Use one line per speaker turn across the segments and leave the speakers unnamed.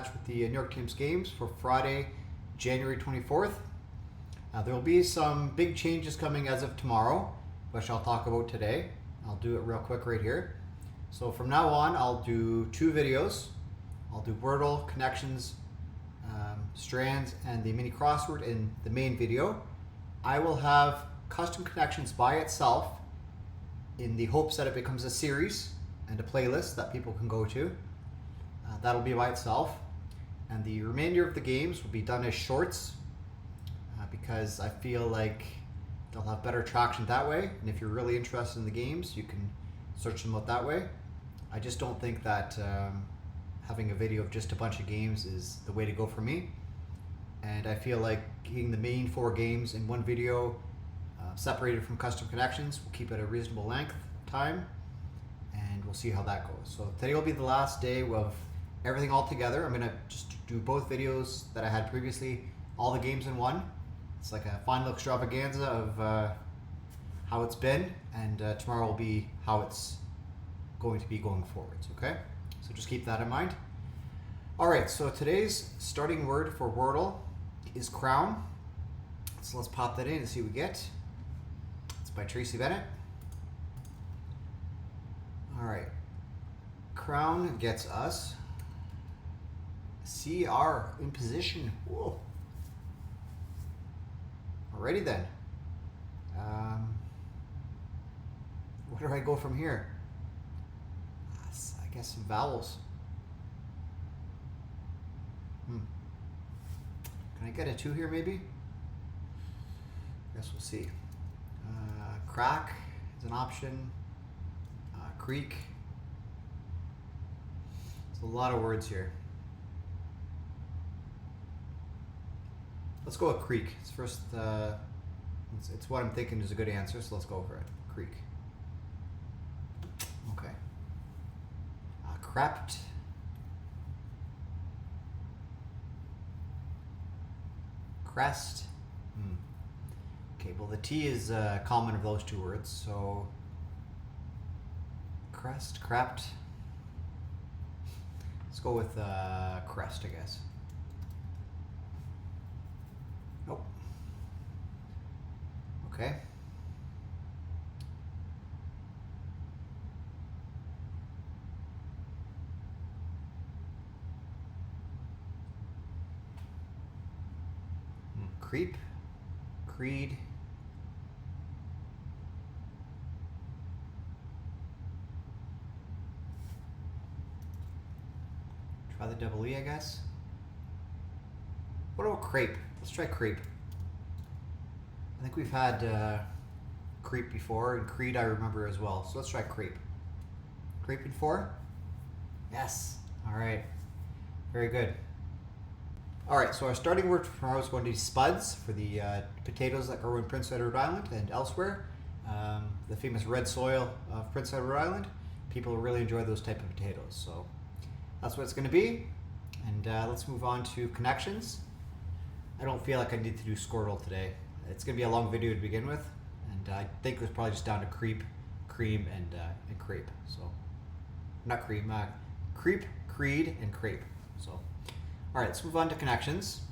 match with the New York team's games for Friday, January 24th. There will be some big changes coming as of tomorrow, which I'll talk about today. I'll do it real quick right here. So from now on, I'll do 2 videos. I'll do Wordle, Connections, Strands, and the Mini Crossword in the main video. I will have Custom Connections by itself in the hopes that it becomes a series and a playlist that people can go to. That'll be by itself. And the remainder of the games will be done as shorts because I feel like they'll have better traction that way. And if you're really interested in the games, you can search them out that way. I just don't think that having a video of just a bunch of games is the way to go for me. And I feel like getting the main 4 games in one video separated from Custom Connections will keep it a reasonable length time, and we'll see how that goes. So today will be the last day of everything all together. I'm going to just do both videos that I had previously, all the games in one. It's like a final extravaganza of how it's been, and tomorrow will be how it's going to be going forwards, okay? So just keep that in mind. Alright, so today's starting word for Wordle is crown. So let's pop that in and see what we get. It's by Tracy Bennett. Alright, crown gets us CR in position. Whoa. Alrighty then. Where do I go from here? I guess some vowels. Can I get a 2 here maybe? Guess we'll see. Crack is an option. Creek. There's a lot of words here. Let's go with creek. It's first. It's what I'm thinking is a good answer, so let's go for it. Creek. Okay. Crept. Crest. Okay, well the T is common of those 2 words, so crest, crept. Let's go with crest, I guess. Nope. Okay. Creep, creed, try the double E, I guess. What about crepe? Let's try crepe. I think we've had creep before, and creed I remember as well. So let's try crepe. Crepe in 4? Yes. All right. Very good. All right, so our starting word for tomorrow is going to be spuds for the potatoes that grow in Prince Edward Island and elsewhere. The famous red soil of Prince Edward Island. People really enjoy those type of potatoes. So that's what it's going to be. And let's move on to connections. I don't feel like I need to do Squirtle today. It's going to be a long video to begin with. And I think it was probably just down to creep, cream, and crepe. So, not cream, creep, creed, and crepe. So. All right, let's move on to connections.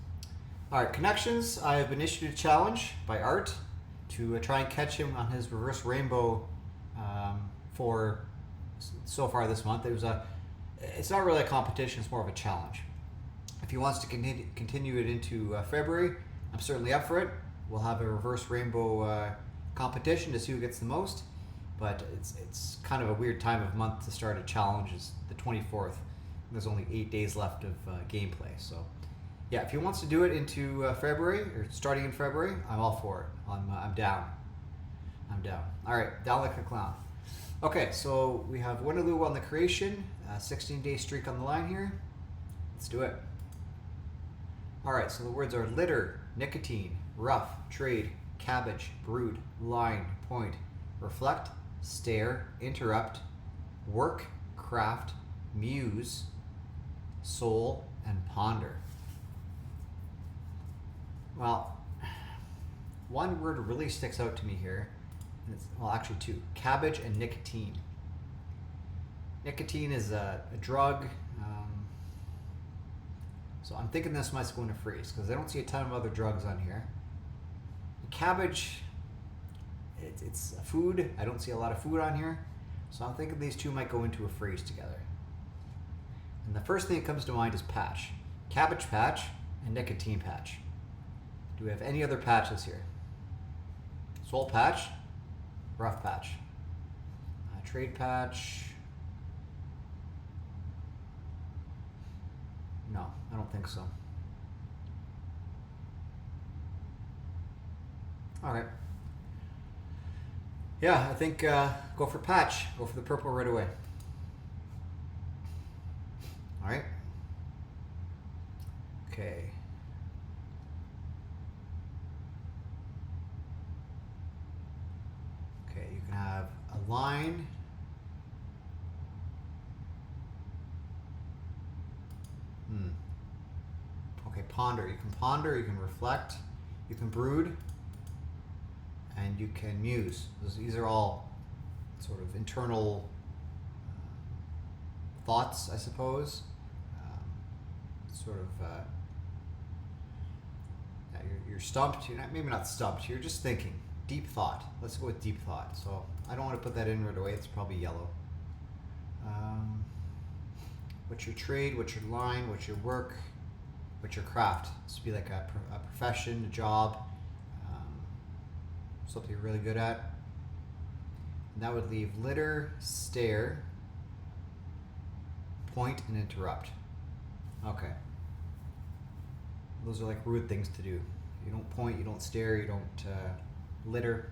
All right, connections. I have been issued a challenge by Art to try and catch him on his reverse rainbow for so far this month. It's not really a competition, it's more of a challenge. If he wants to continue it into February, I'm certainly up for it. We'll have a reverse rainbow competition to see who gets the most, but it's kind of a weird time of month to start a challenge. It's the 24th. There's only 8 days left of gameplay, so yeah, if he wants to do it into February or starting in February, I'm all for it. I'm down. I'm down. All right, down like a clown. Okay, so we have Winaloo on the creation, 16-day streak on the line here. Let's do it. All right, so the words are litter, nicotine, rough, trade, cabbage, brood, line, point, reflect, stare, interrupt, work, craft, muse, soul, and ponder. Well, one word really sticks out to me here. And well, actually 2. Cabbage and nicotine. Nicotine is a drug. So I'm thinking this might go into freeze because I don't see a ton of other drugs on here. The cabbage, it's a food. I don't see a lot of food on here. So I'm thinking these two might go into a freeze together. And the first thing that comes to mind is patch. Cabbage patch and nicotine patch. Do we have any other patches here? Soul patch, rough patch. Trade patch. No, I don't think so. All right. Yeah, I think go for patch. Go for the purple right away. All right. Okay. Okay, you can have a line. Okay, ponder. You can ponder, you can reflect, you can brood, and you can muse. These are all sort of internal thoughts, I suppose. Yeah, you're stumped. You're not, maybe not stumped. You're just thinking. Deep thought. Let's go with deep thought. So I don't want to put that in right away. It's probably yellow. What's your trade? What's your line? What's your work? What's your craft? This would be like a profession, a job, something you're really good at. And that would leave litter, stare, point, and interrupt. Okay. Those are like rude things to do. You don't point, you don't stare, you don't litter.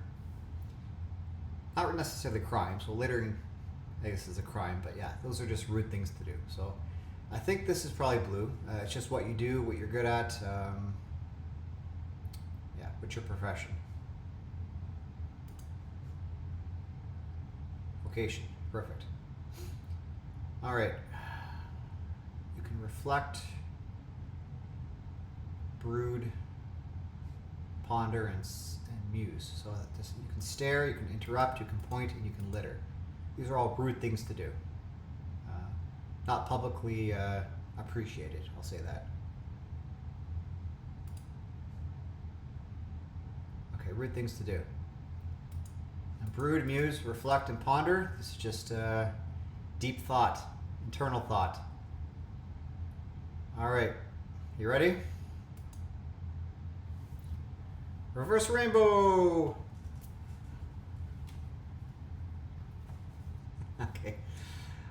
Not necessarily crime. So littering, I guess, is a crime, but yeah, those are just rude things to do. So I think this is probably blue. It's just what you do, what you're good at. Yeah, what's your profession? Vocation, perfect. All right. You can reflect, brood, ponder, and muse. So that you can stare, you can interrupt, you can point, and you can litter. These are all rude things to do. Not publicly appreciated, I'll say that. Okay, rude things to do. And brood, muse, reflect, and ponder. This is just deep thought, internal thought. All right, you ready? Reverse rainbow. Okay.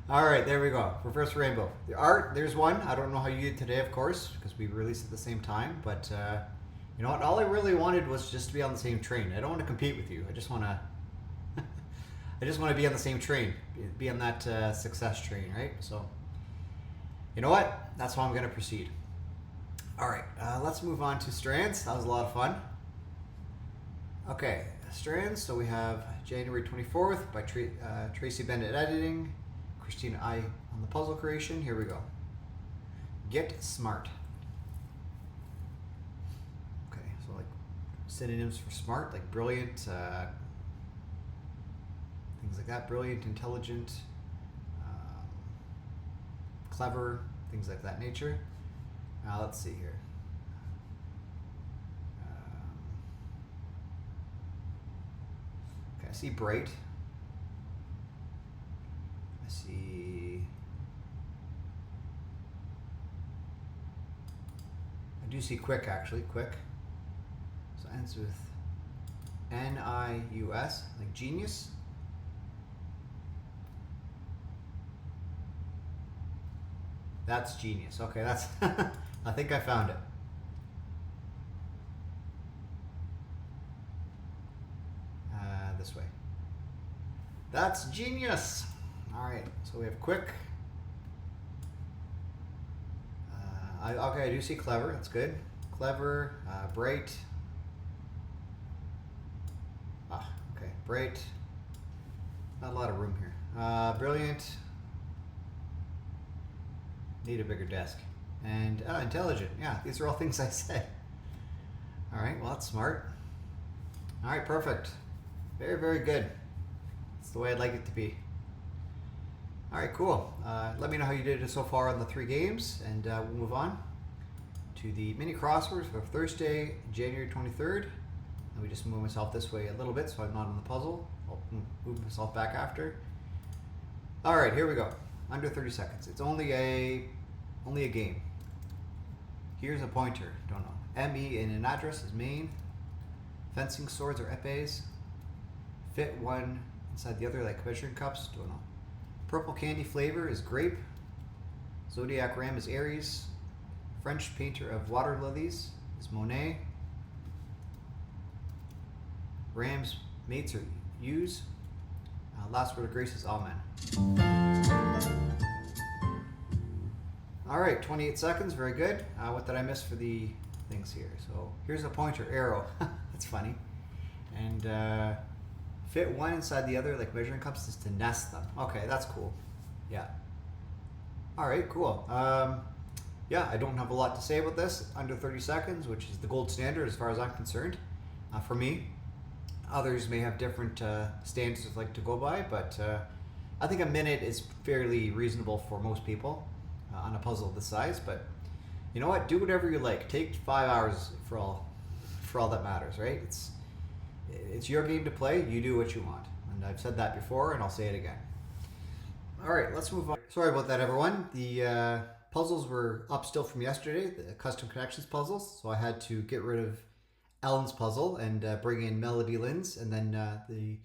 All right, there we go. Reverse rainbow. The art, there's one. I don't know how you did today, of course, because we released at the same time. But you know what? All I really wanted was just to be on the same train. I don't want to compete with you. I just want to. I just want to be on the same train, be on that success train, right? So, you know what? That's how I'm going to proceed. All right, let's move on to strands. That was a lot of fun. Okay, strands. So we have January 24th by Tracy Bennett editing, Christina I on the puzzle creation. Here we go. Get smart. Okay, so like synonyms for smart, like brilliant, things like that. Brilliant, intelligent, clever, things like that nature. Let's see here. Okay, I see bright. I see. I do see quick, actually. Quick. So it ends with N-I-U-S, like genius. That's genius. Okay, that's. I think I found it. This way. That's genius. All right, so we have quick. Okay, I do see clever. That's good. Clever, bright. Okay, bright. Not a lot of room here. Brilliant. Need a bigger desk. And intelligent. Yeah, these are all things I said. All right, well, that's smart. All right, perfect. Very, very good. That's the way I'd like it to be. All right, cool. Let me know how you did so far on the 3 games, and we'll move on. to the mini crosswords for Thursday, January 23rd. And we just move myself this way a little bit so I'm not on the puzzle. I'll move myself back after. All right, here we go. Under 30 seconds. It's only a game. Here's a pointer. Don't know. ME in an address is main. Fencing swords are épées. Fit one inside the other like measuring cups. Don't know. Purple candy flavor is grape. Zodiac ram is Aries. French painter of water lilies is Monet. Ram's mates are ewes. Last word of grace is amen. All right, 28 seconds, very good. What did I miss for the things here? So here's a pointer, arrow. That's funny. And fit one inside the other like measuring cups is to nest them. Okay, that's cool. Yeah. All right, cool. Yeah, I don't have a lot to say about this. Under 30 seconds, which is the gold standard as far as I'm concerned. For me, others may have different standards like to go by, but I think a minute is fairly reasonable for most people on a puzzle this size. But you know what? Do whatever you like. Take 5 hours for all that matters, right? It's your game to play. You do what you want, and I've said that before, and I'll say it again. All right, let's move on. Sorry about that, everyone. The puzzles were up still from yesterday, the custom connections puzzles. So I had to get rid of Ellen's puzzle and bring in Melodylynn's, and then the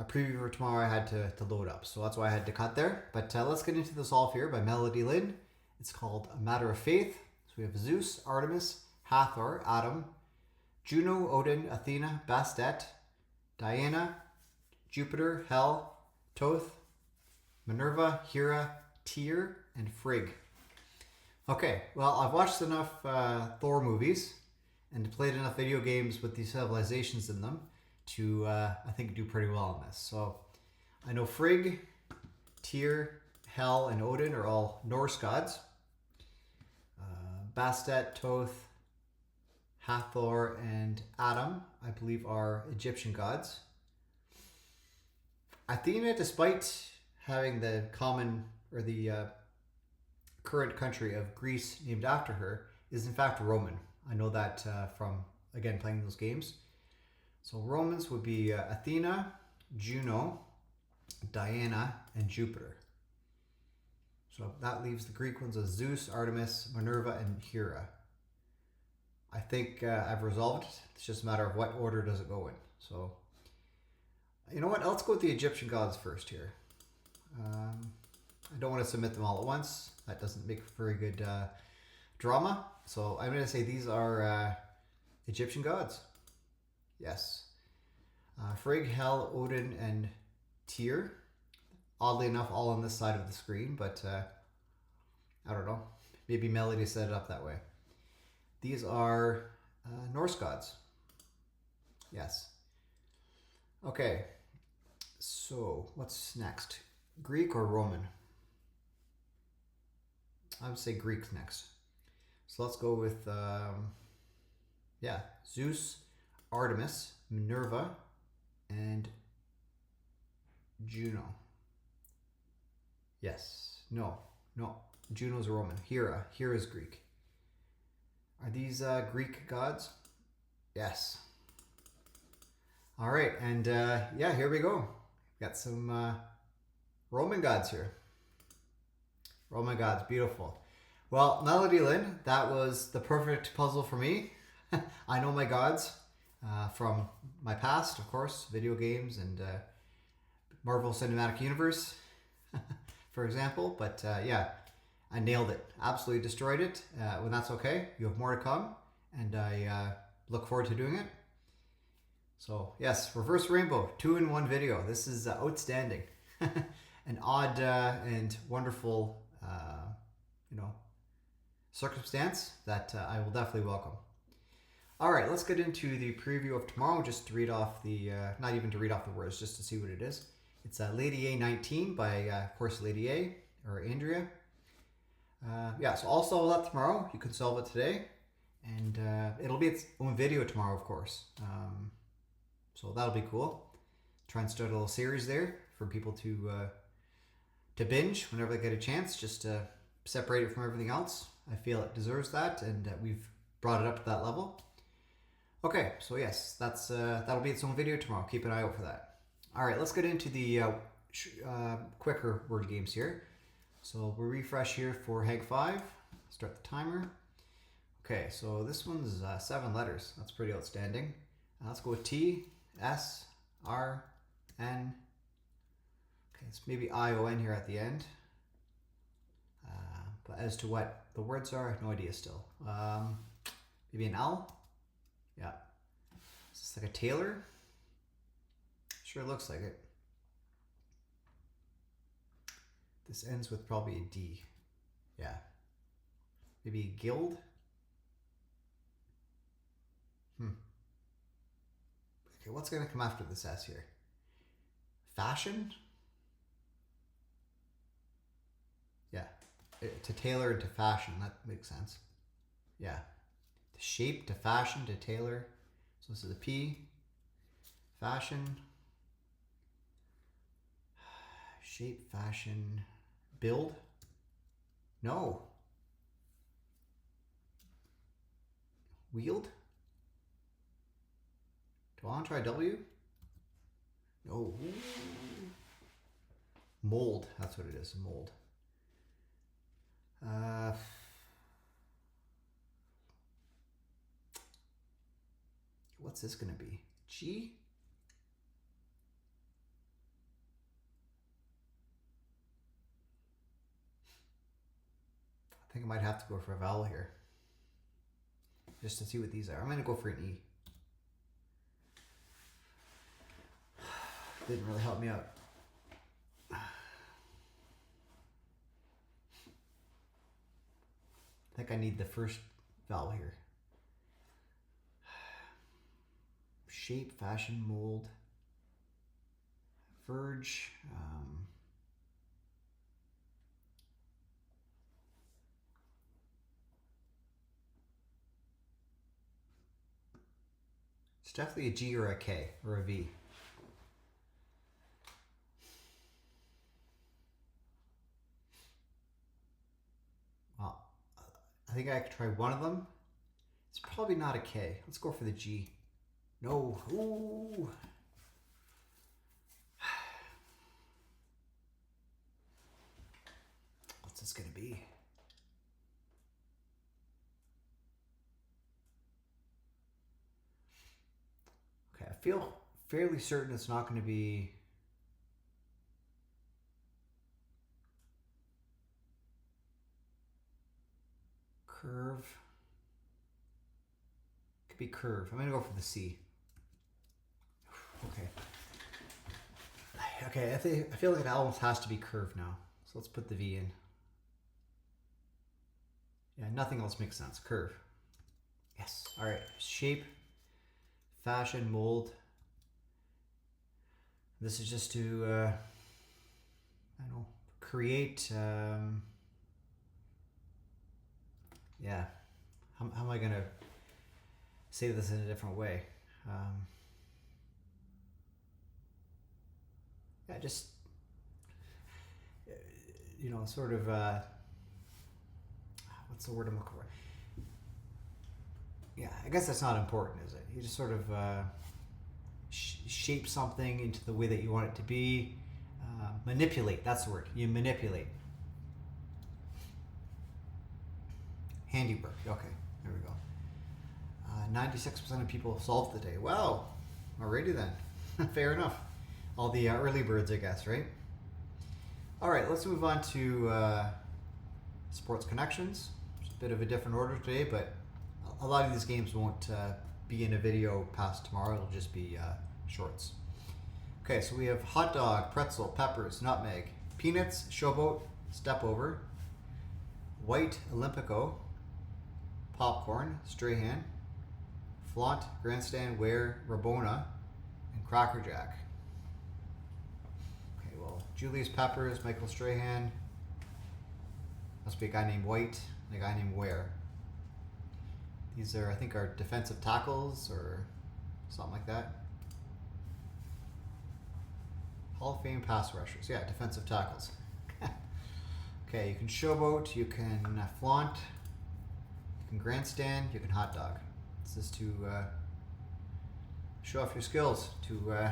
preview for tomorrow I had to load up. So that's why I had to cut there. But let's get into the solve here by Melodilynn. It's called A Matter of Faith. So we have Zeus, Artemis, Hathor, Adam, Juno, Odin, Athena, Bastet, Diana, Jupiter, Hel, Thoth, Minerva, Hera, Tyr, and Frigg. Okay, well, I've watched enough Thor movies and played enough video games with these civilizations in them to, I think, do pretty well on this. So I know Frigg, Tyr, Hel, and Odin are all Norse gods. Bastet, Thoth, Hathor, and Adam, I believe, are Egyptian gods. Athena, despite having the common or the current country of Greece named after her, is in fact Roman. I know that from, again, playing those games. So Romans would be Athena, Juno, Diana, and Jupiter. So that leaves the Greek ones as Zeus, Artemis, Minerva, and Hera. I think I've resolved it. It's just a matter of what order does it go in. So, you know what? Let's go with the Egyptian gods first here. I don't want to submit them all at once. That doesn't make for very good drama. So I'm going to say these are Egyptian gods. Yes. Frigg, Hel, Odin, and Tyr. Oddly enough, all on this side of the screen, but I don't know. Maybe Melody set it up that way. These are Norse gods. Yes. Okay. So what's next? Greek or Roman? I would say Greek's next. So let's go with, Zeus, Artemis, Minerva, and Juno. Yes. No. Juno's Roman. Hera's Greek. Are these Greek gods? Yes. All right, and here we go. Got some Roman gods here. Roman gods, beautiful. Well, Melodilynn, that was the perfect puzzle for me. I know my gods from my past, of course, video games and Marvel Cinematic Universe, for example. But I nailed it. Absolutely destroyed it. When that's okay, you have more to come, and I look forward to doing it. So yes, reverse rainbow, 2-in-1 video. This is outstanding. An odd and wonderful, circumstance that I will definitely welcome. All right, let's get into the preview of tomorrow. Just to read off the, not even to read off the words, just to see what it is. It's Lady A 19 by, of course, Lady A or Andrea. So I'll solve that tomorrow. You can solve it today, and it'll be its own video tomorrow, of course. So that'll be cool. Try and start a little series there for people to binge whenever they get a chance, just to separate it from everything else. I feel it deserves that, and we've brought it up to that level. Okay, so yes, that'll be its own video tomorrow. Keep an eye out for that. All right, let's get into the quicker word games here. So we'll refresh here for Heg 5. Start the timer. Okay, so this one's 7 letters. That's pretty outstanding. Let's go with T, S, R, N. Okay, it's maybe I-O-N here at the end. But as to what the words are, I have no idea still. Maybe an L? Yeah. Is this like a tailor? Sure looks like it. This ends with probably a D. Yeah. Maybe a guild? Okay, what's going to come after this S here? Fashion? Yeah. To tailor to fashion, that makes sense. Yeah. To shape, to fashion, to tailor. So this is a P. Fashion. Shape, fashion, build. No. Wield. Do I want to try W? No. Mold. That's what it is. Mold. What's this going to be? G? I think I might have to go for a vowel here. Just to see what these are. I'm going to go for an E. Didn't really help me out. I think I need the first vowel here. Shape, fashion, mold, verge. It's definitely a G or a K or a V. Well, I think I could try one of them. It's probably not a K. Let's go for the G. No. Ooh. What's this going to be? Okay, I feel fairly certain it's not going to be curve. Could be curve. I'm going to go for the C. Okay. Okay, I feel like it almost has to be curve now. So let's put the V in. Yeah, nothing else makes sense. Curve. Yes. All right. Shape, fashion, mold. This is just to, I don't know, create. Yeah. How am I going to say this in a different way? Yeah, just, you know, sort of, what's the word I'm looking for? Yeah, I guess that's not important, is it? You just sort of shape something into the way that you want it to be. Manipulate, that's the word. You manipulate. Handiwork, okay, there we go. 96% of people solved the day. Wow, alrighty then. Fair enough. All the early birds, I guess, right? All right, let's move on to Sports Connections. It's a bit of a different order today, but a lot of these games won't be in a video past tomorrow. It'll just be shorts. Okay, so we have hot dog, pretzel, peppers, nutmeg, peanuts, showboat, step over, white Olympico, popcorn, Strahan, flaunt, grandstand, ware, Rabona, and crackerjack. Julius Peppers, Michael Strahan. Must be a guy named White and a guy named Ware. These are, I think, are defensive tackles or something like that. Hall of Fame pass rushers. Yeah, defensive tackles. Okay, you can showboat, you can flaunt, can grandstand, you can hot dog. This is to show off your skills, to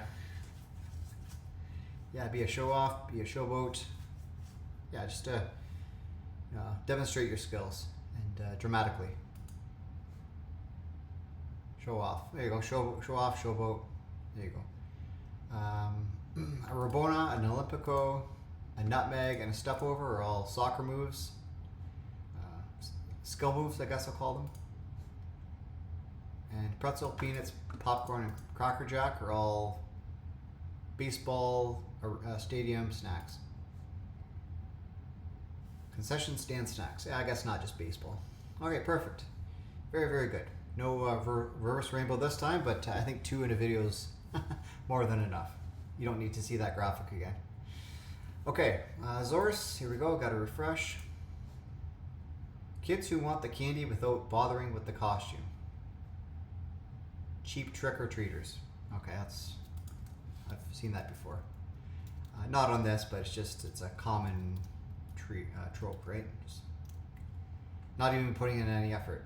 yeah, be a show off, be a showboat. Yeah, just to demonstrate your skills and dramatically. Show off. There you go. Show off, showboat. There you go. A Rabona, an Olympico, a nutmeg, and a step over are all soccer moves. Skill moves, I guess I'll call them. And pretzel, peanuts, popcorn, and Cracker Jack are all baseball stadium snacks. Concession stand snacks. Yeah, I guess not just baseball. Okay, perfect. Very, very good. No reverse rainbow this time, but I think 2 in a video is more than enough. You don't need to see that graphic again. Okay, Zors, here we go. Got to refresh. Kids who want the candy without bothering with the costume. Cheap trick-or-treaters. Okay, I've seen that before. Not on this, but it's a common trope, right? Just not even putting in any effort.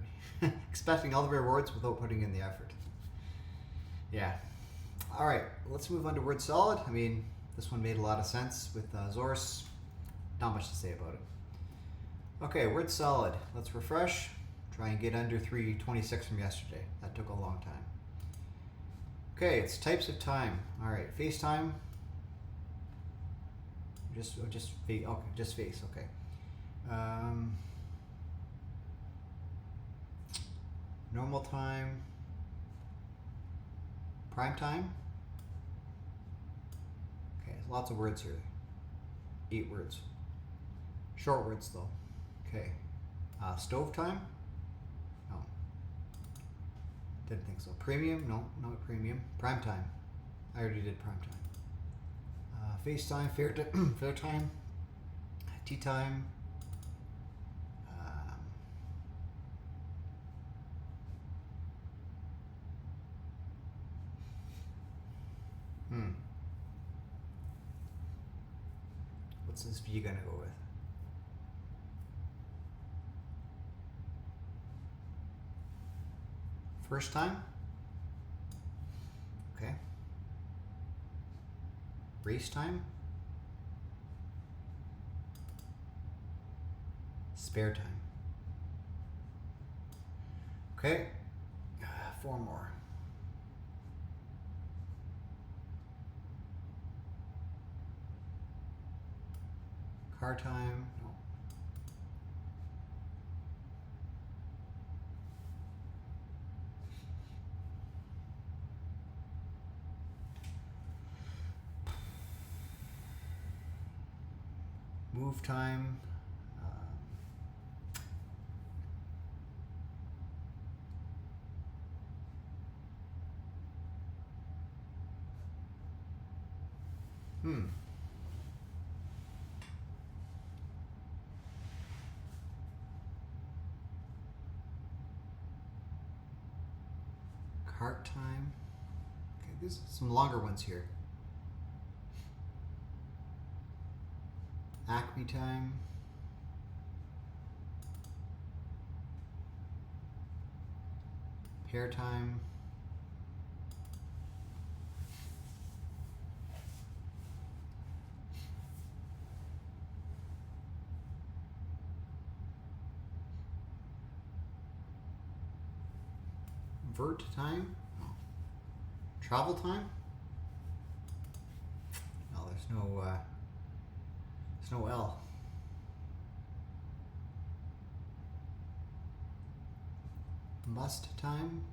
Expecting all the rewards without putting in the effort. Yeah. All right, let's move on to word solid. I mean, this one made a lot of sense with Zors. Not much to say about it. Okay, word solid. Let's refresh. Try and get under 326 from yesterday. That took a long time. Okay, it's types of time. All right, FaceTime. Just face. Okay, just face. Okay. Normal time. Prime time. Okay, lots of words here. 8 words. Short words though. Okay. Stove time? No. Didn't think so. Premium? No, not premium. Prime time. I already did prime time. FaceTime, fair time. Tea time. What's this V gonna go with? First time? Okay. Race time? Spare time. Okay. 4 more. Car time? No. Move time. Cart time. Okay, there's some longer ones here. Acme time. Hair time. Vert time? No. Travel time? No, there's no L. Must time?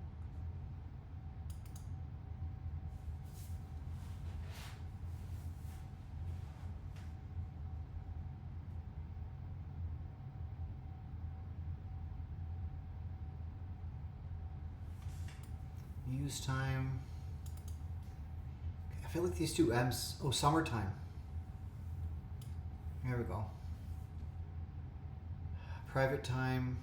Use time. I feel like these 2 M's. Oh, summertime. There we go. Private time.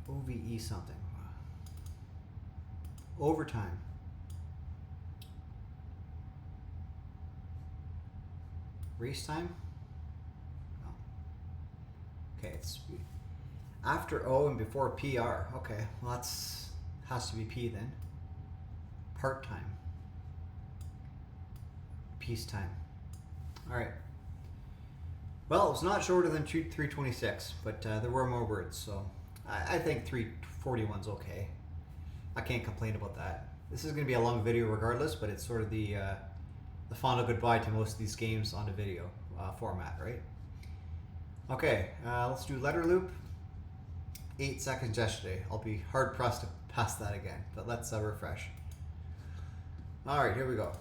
OVE something. Overtime. Race time? No. Okay, it's after O and before PR. Okay, well that's has to be P then. Part time. Peacetime. All right. Well, it was not shorter than 326, but there were more words, so I think 341's okay. I can't complain about that. This is going to be a long video regardless, but it's sort of the final goodbye to most of these games on the video format, right? Okay, let's do letter loop. 8 seconds yesterday. I'll be hard pressed to pass that again, but let's refresh. All right, here we go.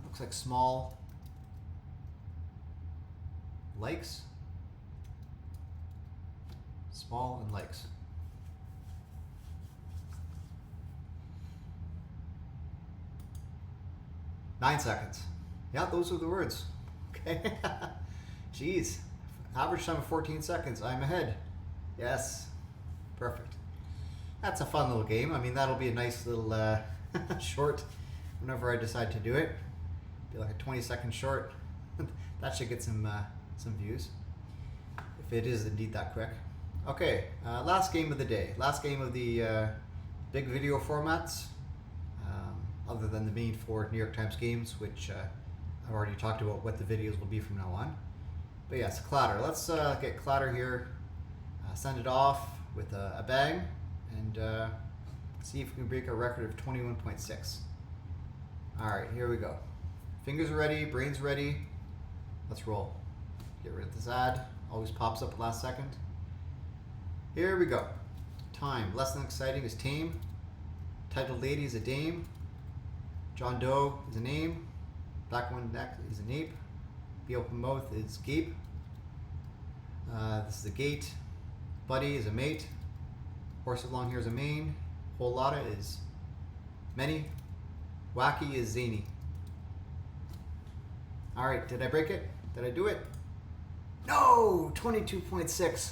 Looks like small likes. Small and likes. Nine seconds. Yeah, those are the words. Okay. Jeez. Average time of 14 seconds. I'm ahead. Yes. Perfect. That's a fun little game. I mean, that'll be a nice little short whenever I decide to do it. Be like a 20-second short. That should get some views. If it is indeed that quick. Okay. Last game of the day. Last game of the big video formats. Other than the main 4 New York Times games, which I've already talked about what the videos will be from now on. But yes, Cladder. Let's get Cladder here, send it off with a bang, and see if we can break a record of 21.6. Alright, here we go. Fingers are ready, brains ready. Let's roll. Get rid of this ad. Always pops up last second. Here we go. Time. Less than exciting is tame. Titled lady is a dame. John Doe is a name. Black one neck is an ape. Be open mouth is gape. This is a gate. Buddy is a mate. Horse with long hair is a mane. Whole lotta is many. Wacky is zany. Alright, did I break it? Did I do it? No! 22.6.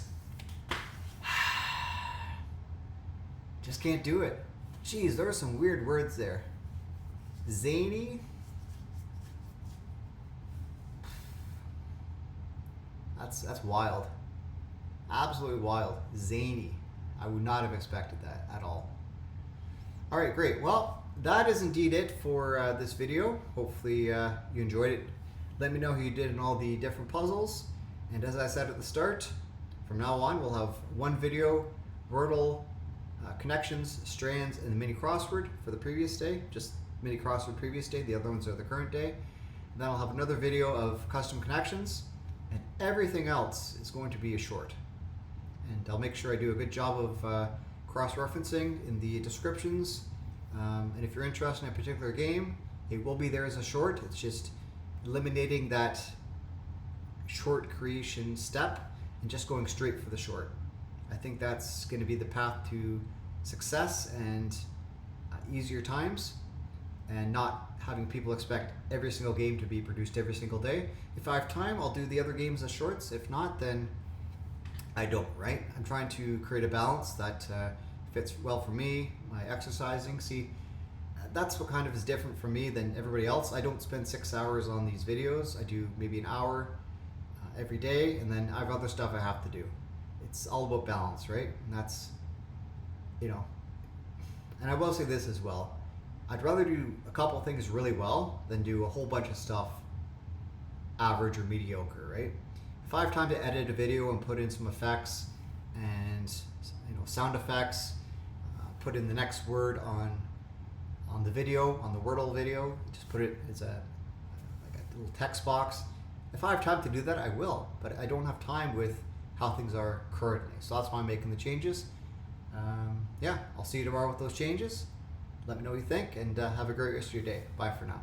Just can't do it. Jeez, there are some weird words there. Zany. That's wild. Absolutely wild. Zany. I would not have expected that at all. All right, great. Well, that is indeed it for this video. Hopefully you enjoyed it. Let me know how you did in all the different puzzles. And as I said at the start, from now on we'll have one video, Wordle, Connections, Strands, and the Mini Crossword for the previous day. Just Mini Crossword previous day, the other ones are the current day. And then I'll have another video of custom connections, and everything else is going to be a short. And I'll make sure I do a good job of cross-referencing in the descriptions. And if you're interested in a particular game, it will be there as a short. It's just eliminating that short creation step and just going straight for the short. I think that's going to be the path to success and easier times, and not having people expect every single game to be produced every single day. If I have time, I'll do the other games as shorts. If not, then I don't, right? I'm trying to create a balance that fits well for me, my exercising. See, that's what kind of is different for me than everybody else. I don't spend 6 hours on these videos. I do maybe an hour every day, and then I have other stuff I have to do. It's all about balance, right? And that's, you know, and I will say this as well. I'd rather do a couple things really well than do a whole bunch of stuff average or mediocre, right? If I have time to edit a video and put in some effects and, you know, sound effects, put in the next word on the video, on the Wordle video, just put it as like a little text box. If I have time to do that, I will, but I don't have time with how things are currently. So that's why I'm making the changes. Yeah, I'll see you tomorrow with those changes. Let me know what you think, and have a great rest of your day. Bye for now.